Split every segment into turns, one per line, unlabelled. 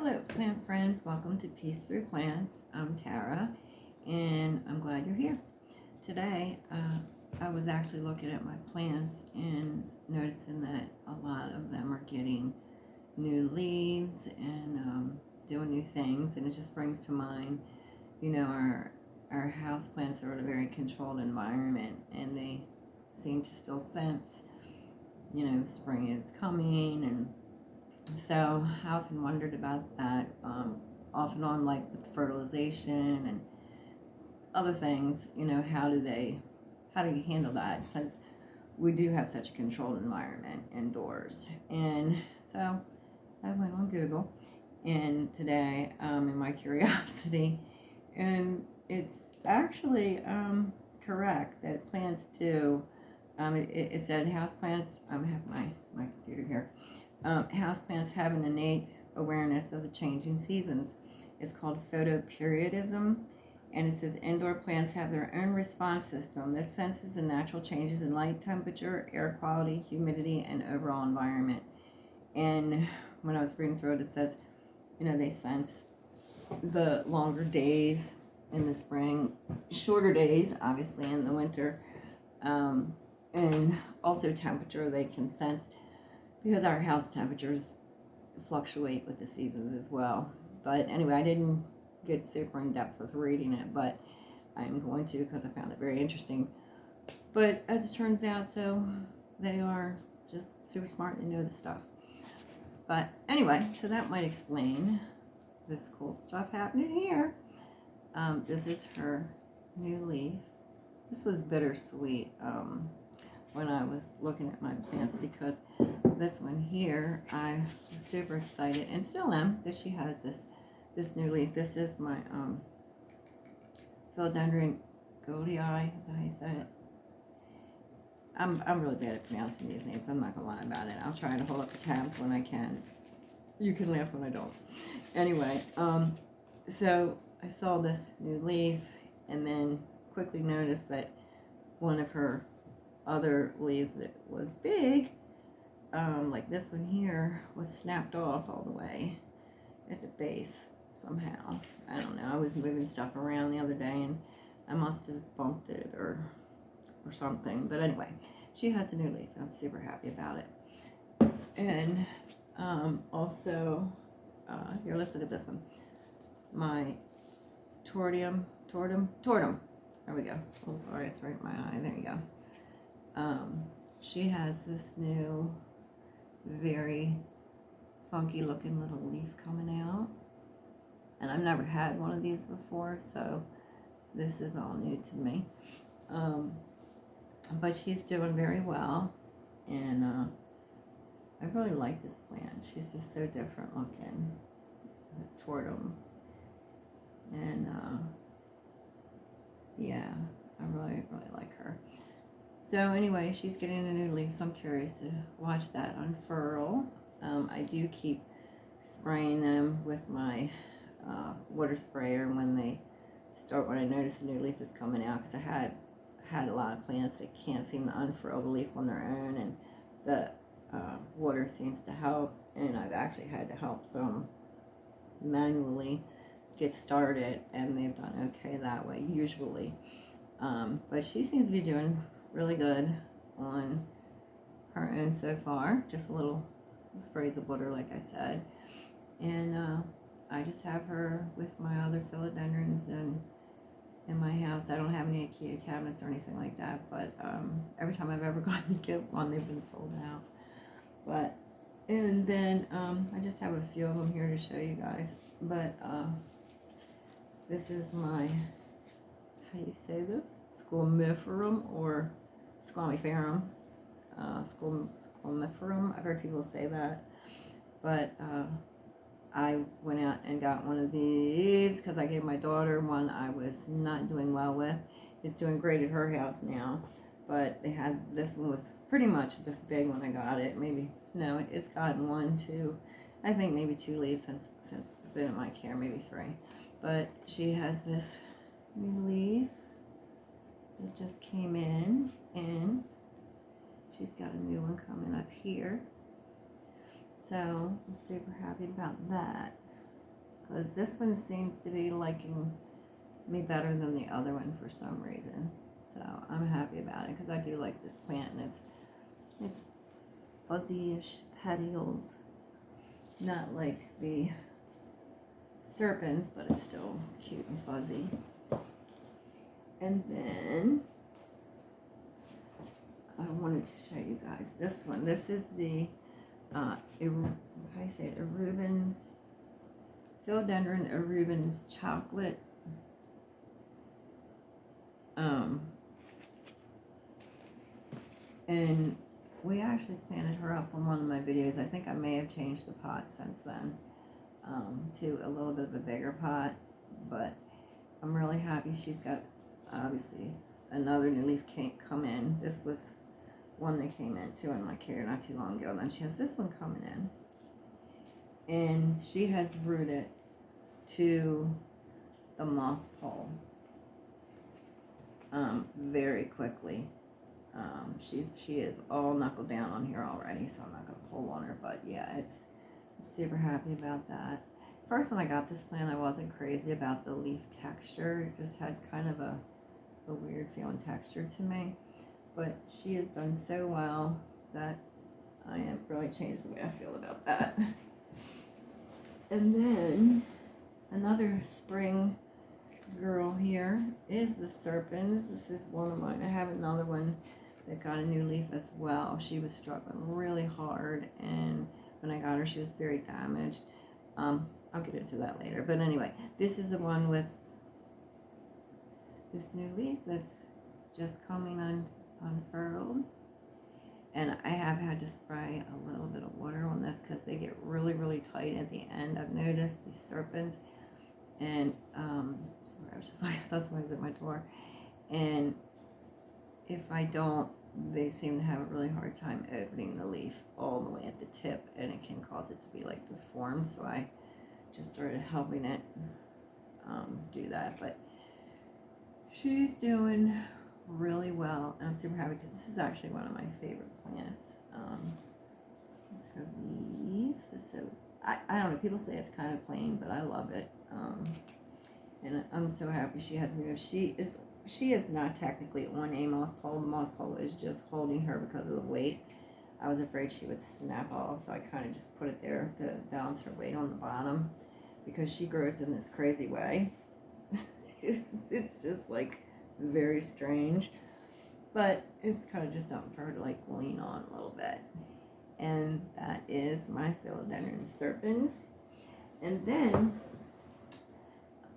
Hello, plant friends. Welcome to Peace Through Plants. I'm Tara, and I'm glad you're here. Today, I was actually looking at my plants and noticing that a lot of them are getting new leaves and doing new things, and it just brings to mind, our house plants are in a very controlled environment, and they seem to still sense, spring is coming. And so I often wondered about that, off and on, like with fertilization and other things. How do you handle that, since we do have such a controlled environment indoors? And so I went on Google, and today, in my curiosity, and it's actually correct that plants do. It said houseplants. I have my computer here. Houseplants have an innate awareness of the changing seasons. It's called photoperiodism, and it says indoor plants have their own response system that senses the natural changes in light, temperature, air quality, humidity, and overall environment. And when I was reading through it, it says, they sense the longer days in the spring, shorter days, obviously, in the winter, and also temperature they can sense, because our house temperatures fluctuate with the seasons as well. But anyway, I didn't get super in depth with reading it, but I'm going to, because I found it very interesting. But as it turns out, so they are just super smart and know the stuff. But anyway, so that might explain this cool stuff happening here. This is her new leaf. This was bittersweet when I was looking at my plants, because this one here, I was super excited, and still am, that she has this new leaf. This is my philodendron goldii, is that how you say it? I'm really bad at pronouncing these names. I'm not gonna lie about it. I'll try to hold up the tabs when I can. You can laugh when I don't. Anyway, so I saw this new leaf, and then quickly noticed that one of her other leaves that was big, like this one here, was snapped off all the way at the base somehow. I don't know. I was moving stuff around the other day, and I must have bumped it or something. But anyway, she has a new leaf. I'm super happy about it. And also, here, let's look at this one. My tortium. There we go. Oh, sorry, it's right in my eye. There you go. She has this new, very funky looking little leaf coming out, and I've never had one of these before, so this is all new to me. But she's doing very well, and I really like this plant. She's just so different looking, the tortum, and yeah, I really like her. So anyway, she's getting a new leaf, so I'm curious to watch that unfurl. I do keep spraying them with my water sprayer when I notice a new leaf is coming out, because I had a lot of plants that can't seem to unfurl the leaf on their own, and the water seems to help, and I've actually had to help some manually get started, and they've done okay that way usually. But she seems to be doing really good on her own so far. Just a little sprays of water, like I said. And I just have her with my other philodendrons in my house. I don't have any IKEA cabinets or anything like that, but every time I've ever gone to get one, they've been sold out. And then I just have a few of them here to show you guys. But this is my, how do you say this? Squamiferum or squamiferum. Squamiferum. I've heard people say that. But I went out and got one of these because I gave my daughter one I was not doing well with. It's doing great at her house now. But this one was pretty much this big when I got it. It's gotten 1, 2, I think maybe 2 leaves since it's been in my care, maybe 3. But she has this new leaf that just came in, and she's got a new one coming up here. So I'm super happy about that. because this one seems to be liking me better than the other one for some reason. So I'm happy about it because I do like this plant, and it's fuzzy-ish petioles, not like the serpents, but it's still cute and fuzzy. And then I wanted to show you guys this one. This is the how do you say it? Rubens, Philodendron Rubens chocolate. And we actually planted her up on one of my videos. I think I may have changed the pot since then to a little bit of a bigger pot, but I'm really happy. She's got obviously another new leaf can't come in. This was one that came into in my care not too long ago, and then she has this one coming in, and she has rooted to the moss pole very quickly. She is all knuckled down on here already, so I'm not going to pull on her, but yeah, I'm super happy about that. First, when I got this plant, I wasn't crazy about the leaf texture. It just had kind of a weird feeling texture to me, but she has done so well that I have really changed the way I feel about that. And then another spring girl here is the serpents. This is one of mine. I have another one that got a new leaf as well. She was struggling really hard, and when I got her, she was very damaged. I'll get into that later. But anyway, this is the one with this new leaf that's just coming unfurled. And I have had to spray a little bit of water on this because they get really, really tight at the end. I've noticed these serpents. And sorry, I was just like, that's why I was at my door. And if I don't, they seem to have a really hard time opening the leaf all the way at the tip, and it can cause it to be like deformed. So I just started helping it do that. But she's doing really well, and I'm super happy because this is actually one of my favorite plants. It's her leaf. So I don't know, people say it's kind of plain, but I love it. And I'm so happy she has moved. She is not technically on a moss pole. The moss pole is just holding her because of the weight. I was afraid she would snap off, so I kind of just put it there to balance her weight on the bottom, because she grows in this crazy way. It's just like very strange, but it's kind of just something for her to like lean on a little bit. And that is my Philodendron serpens. And then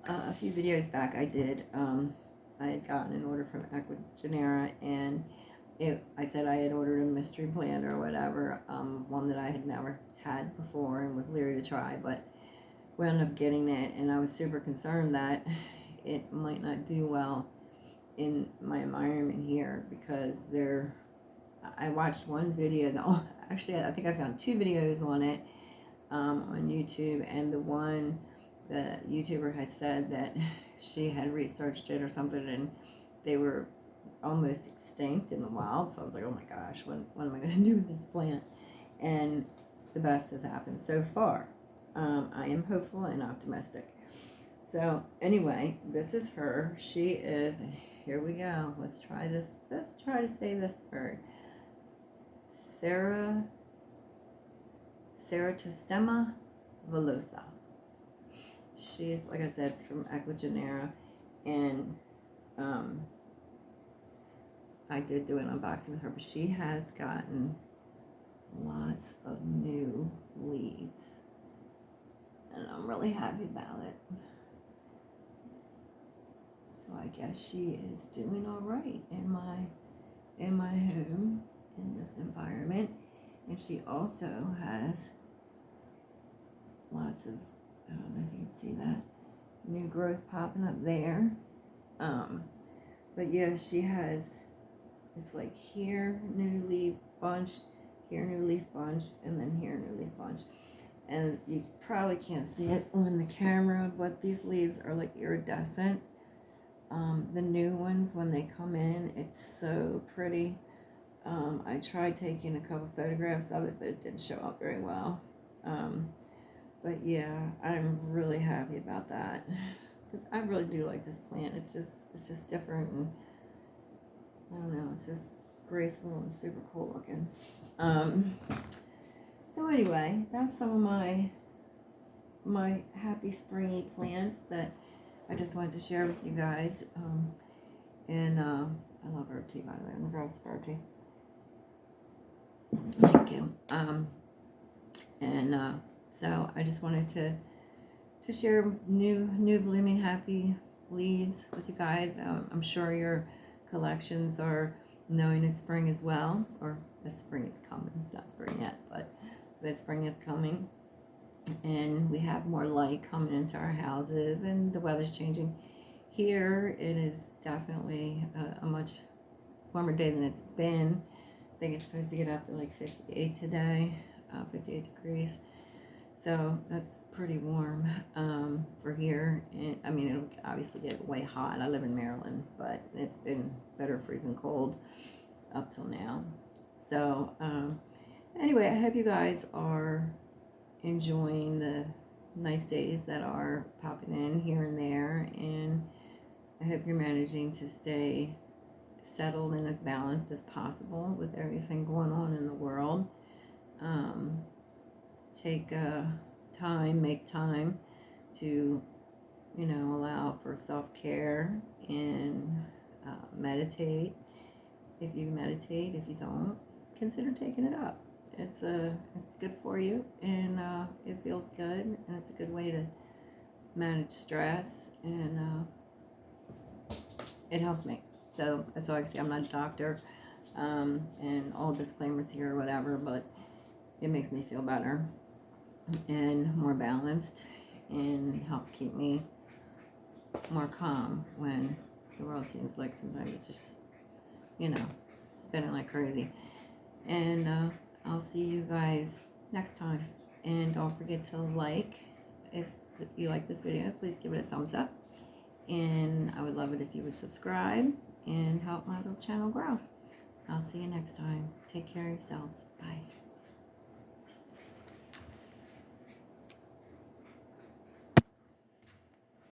a few videos back I did, I had gotten an order from Equigenera, and I said I had ordered a mystery plant or whatever, one that I had never had before and was leery to try, but wound up getting it, and I was super concerned that it might not do well in my environment here, because I watched one video that, actually I think I found two videos on it on YouTube, and the YouTuber had said that she had researched it or something, and they were almost extinct in the wild. So I was like, oh my gosh, what am I going to do with this plant? And the best has happened so far. I am hopeful and optimistic. So anyway, this is her. She is, here we go. Let's try this. Let's try to say this word. Ceratostema villosa. She's, like I said, from Equigenera, and I did do an unboxing with her, but she has gotten lots of new leaves, and I'm really happy about it. So I guess she is doing all right in my home, in this environment. And she also has lots of, I don't know if you can see that, new growth popping up there. But yeah, she has, it's like here, new leaf bunch, here, new leaf bunch, and then here, new leaf bunch. And you probably can't see it on the camera, but these leaves are like iridescent. The new ones, when they come in, it's so pretty. I tried taking a couple photographs of it, but it didn't show up very well. But yeah, I'm really happy about that because I really do like this plant. It's just different, and I don't know, it's just graceful and super cool looking. So anyway, that's some of my happy springy plants that I just wanted to share with you guys. And I love herb tea, by the way. I'm gonna grab some herb tea. Thank you. So I just wanted to share new blooming happy leaves with you guys. I'm sure your collections are knowing it's spring as well, or that spring is coming. It's not spring yet, but that spring is coming, and we have more light coming into our houses, and the weather's changing. Here it is definitely a much warmer day than it's been. I think it's supposed to get up to like 58 today, 58 degrees. So that's pretty warm for here. And I mean, it'll obviously get way hot. I live in Maryland, but it's been better freezing cold up till now. So anyway, I hope you guys are enjoying the nice days that are popping in here and there, and I hope you're managing to stay settled and as balanced as possible with everything going on in the world. Take time, make time to, allow for self-care and meditate. If you meditate, if you don't, consider taking it up. It's good for you, and it feels good, and it's a good way to manage stress, and it helps me. So that's all I can say. I'm not a doctor, and all disclaimers here or whatever, but it makes me feel better and more balanced, and helps keep me more calm when the world seems like sometimes it's just, spinning like crazy. And I'll see you guys next time. And don't forget to like. If you like this video, please give it a thumbs up. And I would love it if you would subscribe and help my little channel grow. I'll see you next time. Take care of yourselves. Bye.